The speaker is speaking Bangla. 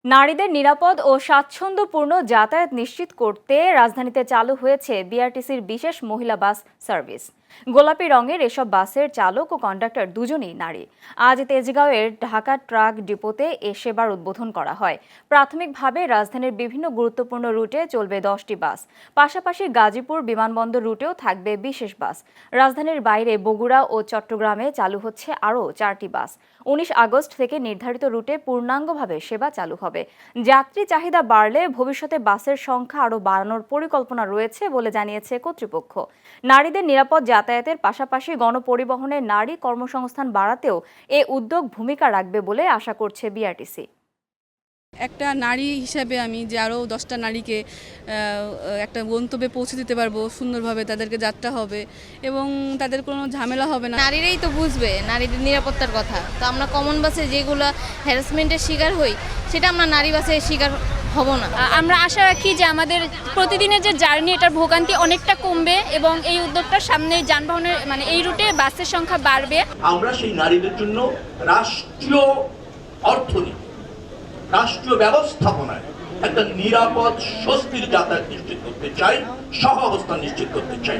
নারীদের নিরাপদ ও স্বাচ্ছন্দ্যপূর্ণ যাতায়াত নিশ্চিত করতে রাজধানীতে চালু হয়েছে বিআরটিসির বিশেষ মহিলা বাস সার্ভিস। গোলাপি রঙের এসব বাসের চালক ও কন্ডাক্টর দুজনেই নারী। আজ তেজগাঁওয়ের ঢাকা ট্রাক ডিপোতে এ সেবার উদ্বোধন করা হয়। প্রাথমিকভাবে রাজধানীর বিভিন্ন গুরুত্বপূর্ণ রুটে চলবে 10টি বাস, পাশাপাশি গাজীপুর বিমানবন্দর রুটেও থাকবে বিশেষ বাস। রাজধানীর বাইরে বগুড়া ও চট্টগ্রামে চালু হচ্ছে আরও 4টি বাস। 19 আগস্ট থেকে নির্ধারিত রুটে পূর্ণাঙ্গভাবে সেবা চালু হবে। যাত্রী চাহিদা বাড়লে ভবিষ্যতে বাসের সংখ্যা আরও বাড়ানোর পরিকল্পনা রয়েছে বলে জানিয়েছে কর্তৃপক্ষ। নারীদের নিরাপদ যাতায়াতের পাশাপাশি গণপরিবহনে নারী কর্মসংস্থান বাড়াতেও এ উদ্যোগ ভূমিকা রাখবে বলে আশা করছে বিআরটিসি। একটা নারী হিসাবে আমি যে আরও 10টা নারীকে একটা গন্তব্যে পৌঁছে দিতে পারবো, সুন্দরভাবে তাদেরকে যাত্রা হবে এবং তাদের কোনো ঝামেলা হবে না। নারীরাই তো বুঝবে নারীদের নিরাপত্তার কথা। তো আমরা কমন বাসে যেগুলো হ্যারাসমেন্টের শিকার হই, সেটা আমরা নারী বাসে শিকার হব না। আমরা আশা রাখি যে আমাদের প্রতিদিনের যে জার্নি, এটার ভোগান্তি অনেকটা কমবে এবং এই উদ্যোগটার সামনে যানবাহনের এই রুটে বাসের সংখ্যা বাড়বে। আমরা সেই নারীদের জন্য রাষ্ট্রীয় অর্থনীতি, রাষ্ট্রীয় ব্যবস্থাপনায় একটা নিরাপদ স্বস্তির যাতায়াত নিশ্চিত করতে চাই, সহ অবস্থান নিশ্চিত করতে চাই।